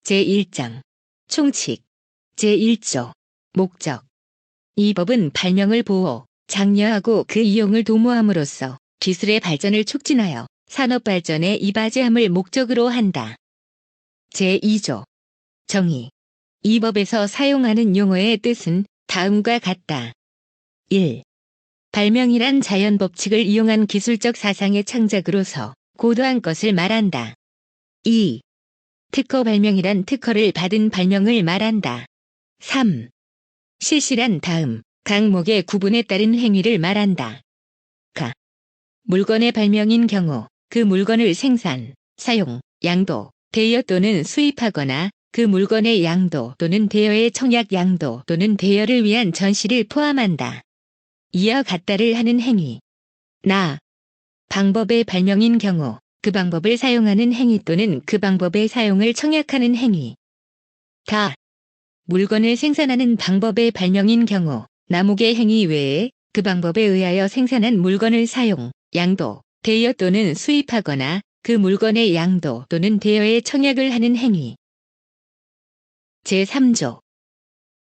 제1장 총칙 제1조 목적. 이 법은 발명을 보호, 장려하고 그 이용을 도모함으로써 기술의 발전을 촉진하여 산업 발전에 이바지함을 목적으로 한다. 제2조 정의. 이 법에서 사용하는 용어의 뜻은 다음과 같다. 1. 발명이란 자연 법칙을 이용한 기술적 사상의 창작으로서 고도한 것을 말한다. 2. 특허 발명이란 특허를 받은 발명을 말한다. 3. 실시란 다음 강목의 구분에 따른 행위를 말한다. 가. 물건의 발명인 경우 그 물건을 생산, 사용, 양도, 대여 또는 수입하거나 그 물건의 양도 또는 대여의 청약 양도 또는 대여를 위한 전시를 포함한다. 이와 같다를 하는 행위. 나. 방법의 발명인 경우 그 방법을 사용하는 행위 또는 그 방법의 사용을 청약하는 행위. 다. 물건을 생산하는 방법의 발명인 경우 나목의 행위 외에 그 방법에 의하여 생산한 물건을 사용, 양도, 대여 또는 수입하거나 그 물건의 양도 또는 대여의 청약을 하는 행위. 제3조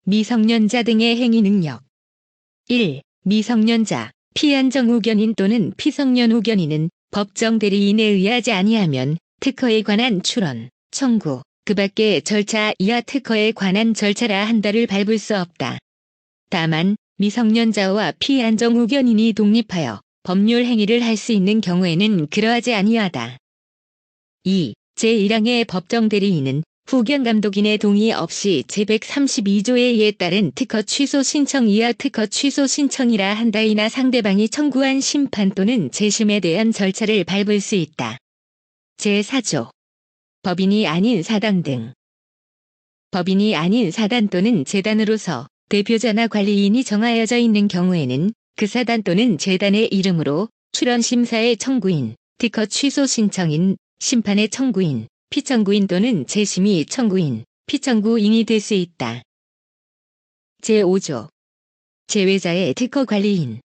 미성년자 등의 행위 능력. 1. 미성년자, 피안정 우견인 또는 피성년 우견인은 법정 대리인에 의하지 아니하면 특허에 관한 출원, 청구, 그 밖의 절차 이하 특허에 관한 절차라 한다를 밟을 수 없다. 다만 미성년자와 피안정 우견인이 독립하여 법률 행위를 할 수 있는 경우에는 그러하지 아니하다. 2. 제1항의 법정 대리인은 후견 감독인의 동의 없이 제132조의 이에 따른 특허 취소 신청 이하 특허 취소 신청이라 한다이나 상대방이 청구한 심판 또는 재심에 대한 절차를 밟을 수 있다. 제4조 법인이 아닌 사단 등. 법인이 아닌 사단 또는 재단으로서 대표자나 관리인이 정하여져 있는 경우에는 그 사단 또는 재단의 이름으로 출원심사의 청구인, 특허 취소 신청인, 심판의 청구인, 피청구인 또는 재심의 청구인, 피청구인이 될 수 있다. 제5조 제외자의 특허 관리인.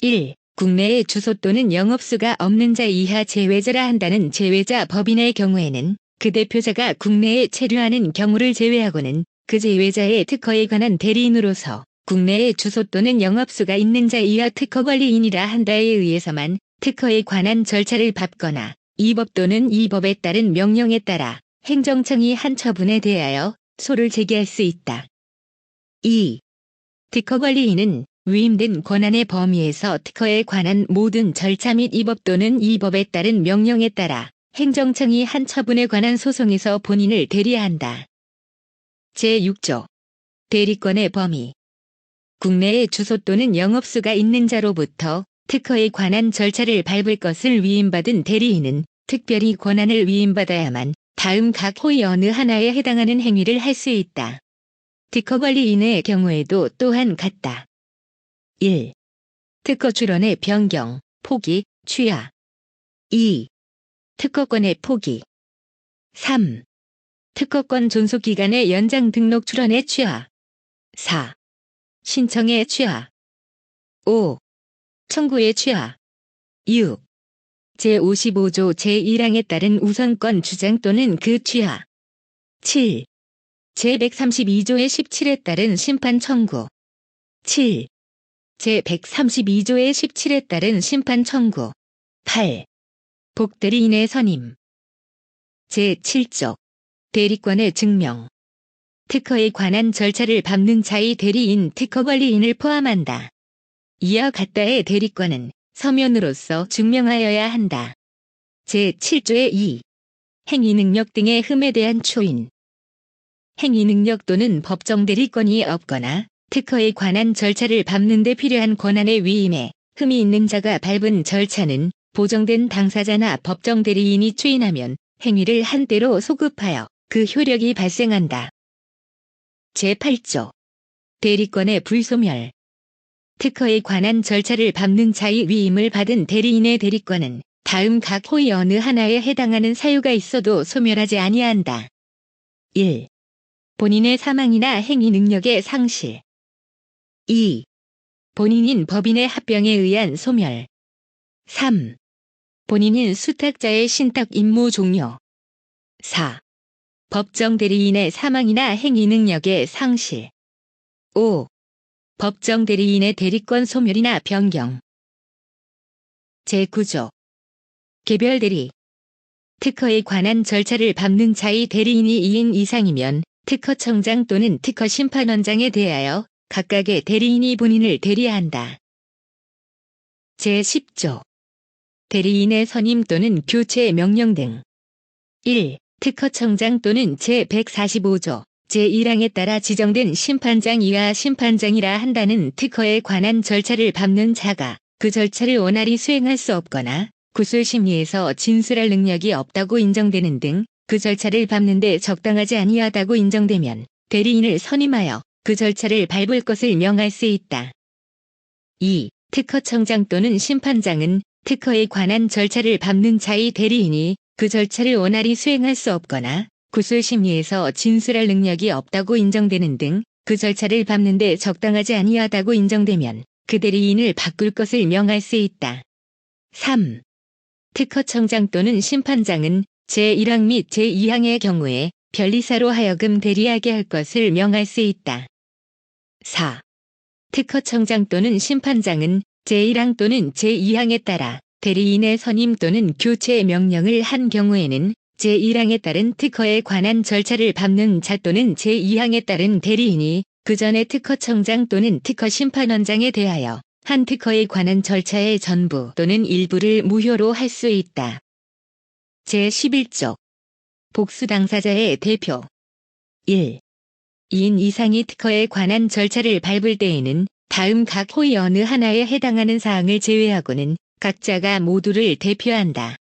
1. 국내에 주소 또는 영업수가 없는 자 이하 제외자라 한다는 제외자 법인의 경우에는 그 대표자가 국내에 체류하는 경우를 제외하고는 그 제외자의 특허에 관한 대리인으로서 국내에 주소 또는 영업수가 있는 자 이하 특허 관리인이라 한다에 의해서만 특허에 관한 절차를 밟거나 이 법 또는 이 법에 따른 명령에 따라 행정청이 한 처분에 대하여 소를 제기할 수 있다. 2. 특허관리인은 위임된 권한의 범위에서 특허에 관한 모든 절차 및 이 법 또는 이 법에 따른 명령에 따라 행정청이 한 처분에 관한 소송에서 본인을 대리한다. 제6조 대리권의 범위. 국내에 주소 또는 영업수가 있는 자로부터 특허에 관한 절차를 밟을 것을 위임받은 대리인은 특별히 권한을 위임받아야만 다음 각 호의 어느 하나에 해당하는 행위를 할 수 있다. 특허관리인의 경우에도 또한 같다. 1. 특허 출원의 변경, 포기, 취하. 2. 특허권의 포기. 3. 특허권 존속기간의 연장 등록 출원의 취하. 4. 신청의 취하. 5. 청구의 취하. 6. 제55조 제1항에 따른 우선권 주장 또는 그 취하. 7. 제132조의 17에 따른 심판 청구. 7. 제132조의 17에 따른 심판 청구. 8. 복대리인의 선임. 제7조 대리권의 증명. 특허에 관한 절차를 밟는 자의 대리인 특허관리인을 포함한다. 이와 같다의 대리권은 서면으로서 증명하여야 한다. 제7조의 2. 행위능력 등의 흠에 대한 초인. 행위능력 또는 법정 대리권이 없거나 특허에 관한 절차를 밟는 데 필요한 권한의 위임에 흠이 있는 자가 밟은 절차는 보정된 당사자나 법정 대리인이 추인하면 행위를 한 때로 소급하여 그 효력이 발생한다. 제8조 대리권의 불소멸. 특허에 관한 절차를 밟는 자의 위임을 받은 대리인의 대리권은 다음 각 호의 어느 하나에 해당하는 사유가 있어도 소멸하지 아니한다. 1. 본인의 사망이나 행위 능력의 상실. 2. 본인인 법인의 합병에 의한 소멸. 3. 본인인 수탁자의 신탁 임무 종료. 4. 법정 대리인의 사망이나 행위 능력의 상실. 5. 법정 대리인의 대리권 소멸이나 변경. 제9조. 개별 대리. 특허에 관한 절차를 밟는 자의 대리인이 2인 이상이면 특허청장 또는 특허심판원장에 대하여 각각의 대리인이 본인을 대리한다. 제10조. 대리인의 선임 또는 교체 명령 등. 1. 특허청장 또는 제145조 제1항에 따라 지정된 심판장 이하 심판장이라 한다는 특허에 관한 절차를 밟는 자가 그 절차를 원활히 수행할 수 없거나 구술심리에서 진술할 능력이 없다고 인정되는 등 그 절차를 밟는 데 적당하지 아니하다고 인정되면 대리인을 선임하여 그 절차를 밟을 것을 명할 수 있다. 2. 특허청장 또는 심판장은 특허에 관한 절차를 밟는 자의 대리인이 그 절차를 원활히 수행할 수 없거나 구술심리에서 진술할 능력이 없다고 인정되는 등 그 절차를 밟는 데 적당하지 아니하다고 인정되면 그 대리인을 바꿀 것을 명할 수 있다. 3. 특허청장 또는 심판장은 제1항 및 제2항의 경우에 변리사로 하여금 대리하게 할 것을 명할 수 있다. 4. 특허청장 또는 심판장은 제1항 또는 제2항에 따라 대리인의 선임 또는 교체 명령을 한 경우에는 제1항에 따른 특허에 관한 절차를 밟는 자 또는 제2항에 따른 대리인이 그 전에 특허청장 또는 특허심판원장에 대하여 한 특허에 관한 절차의 전부 또는 일부를 무효로 할 수 있다. 제11조. 복수 당사자의 대표. 1. 2인 이상이 특허에 관한 절차를 밟을 때에는 다음 각 호의 어느 하나에 해당하는 사항을 제외하고는 각자가 모두를 대표한다.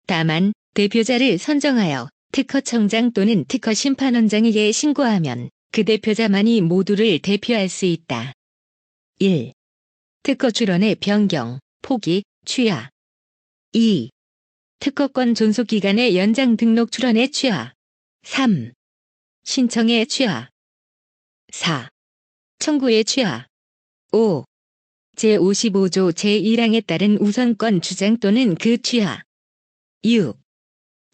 다만 대표자를 선정하여 특허청장 또는 특허심판원장에게 신고하면 그 대표자만이 모두를 대표할 수 있다. 1. 특허 출원의 변경, 포기, 취하. 2. 특허권 존속기간의 연장 등록 출원의 취하. 3. 신청의 취하. 4. 청구의 취하. 5. 제55조 제1항에 따른 우선권 주장 또는 그 취하. 6.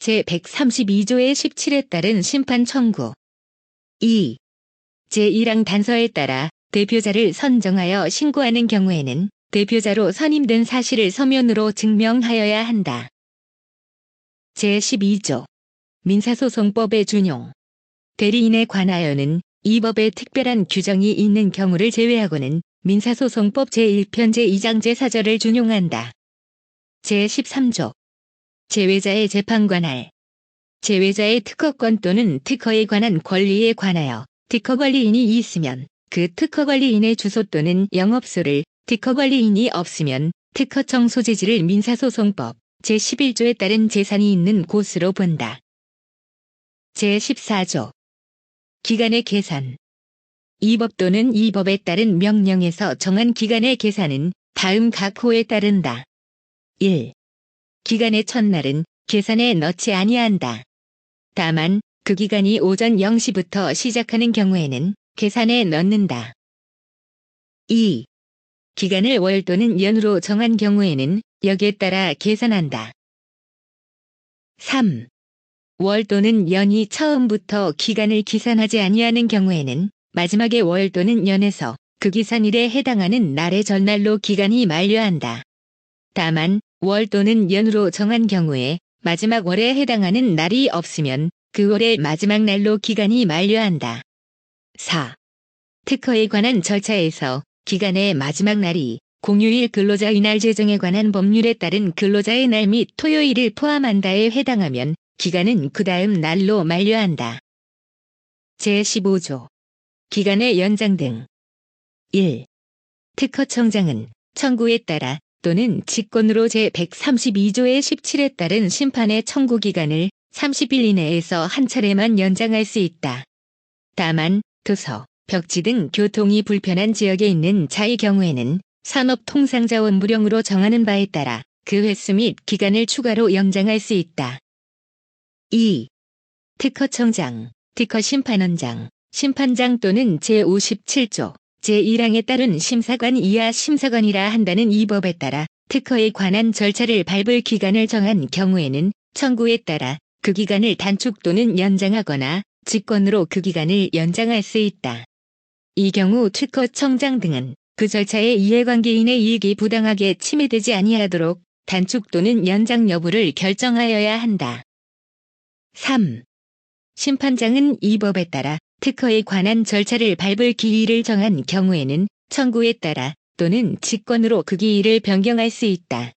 제132조의 17에 따른 심판 청구. 2. 제1항 단서에 따라 대표자를 선정하여 신고하는 경우에는 대표자로 선임된 사실을 서면으로 증명하여야 한다. 제12조. 민사소송법의 준용. 대리인에 관하여는 이 법에 특별한 규정이 있는 경우를 제외하고는 민사소송법 제1편 제2장 제4절을 준용한다. 제13조. 제외자의 재판관할. 제외자의 특허권 또는 특허에 관한 권리에 관하여 특허관리인이 있으면 그 특허관리인의 주소 또는 영업소를, 특허관리인이 없으면 특허청 소재지를 민사소송법 제11조에 따른 재산이 있는 곳으로 본다. 제14조. 기간의 계산. 이 법 또는 이 법에 따른 명령에서 정한 기간의 계산은 다음 각 호에 따른다. 1. 기간의 첫날은 계산에 넣지 아니한다. 다만 그 기간이 오전 0시부터 시작하는 경우에는 계산에 넣는다. 2. 기간을 월 또는 연으로 정한 경우에는 여기에 따라 계산한다. 3. 월 또는 연이 처음부터 기간을 기산하지 아니하는 경우에는 마지막의 월 또는 연에서 그 기산일에 해당하는 날의 전날로 기간이 만료한다. 다만 월 또는 연으로 정한 경우에 마지막 월에 해당하는 날이 없으면 그 월의 마지막 날로 기간이 만료한다. 4. 특허에 관한 절차에서 기간의 마지막 날이 공휴일 근로자의 날 제정에 관한 법률에 따른 근로자의 날 및 토요일을 포함한다에 해당하면 기간은 그 다음 날로 만료한다. 제15조. 기간의 연장 등. 1. 특허청장은 청구에 따라 또는 직권으로 제132조의 17에 따른 심판의 청구 기간을 30일 이내에서 한 차례만 연장할 수 있다. 다만 도서, 벽지 등 교통이 불편한 지역에 있는 자의 경우에는 산업통상자원부령으로 정하는 바에 따라 그 횟수 및 기간을 추가로 연장할 수 있다. 2. 특허청장, 특허심판원장, 심판장 또는 제57조 제1항에 따른 심사관 이하 심사관이라 한다는 이 법에 따라 특허에 관한 절차를 밟을 기간을 정한 경우에는 청구에 따라 그 기간을 단축 또는 연장하거나 직권으로 그 기간을 연장할 수 있다. 이 경우 특허청장 등은 그 절차에 이해관계인의 이익이 부당하게 침해되지 아니하도록 단축 또는 연장 여부를 결정하여야 한다. 3. 심판장은 이 법에 따라 특허에 관한 절차를 밟을 기일을 정한 경우에는 청구에 따라 또는 직권으로 그 기일을 변경할 수 있다.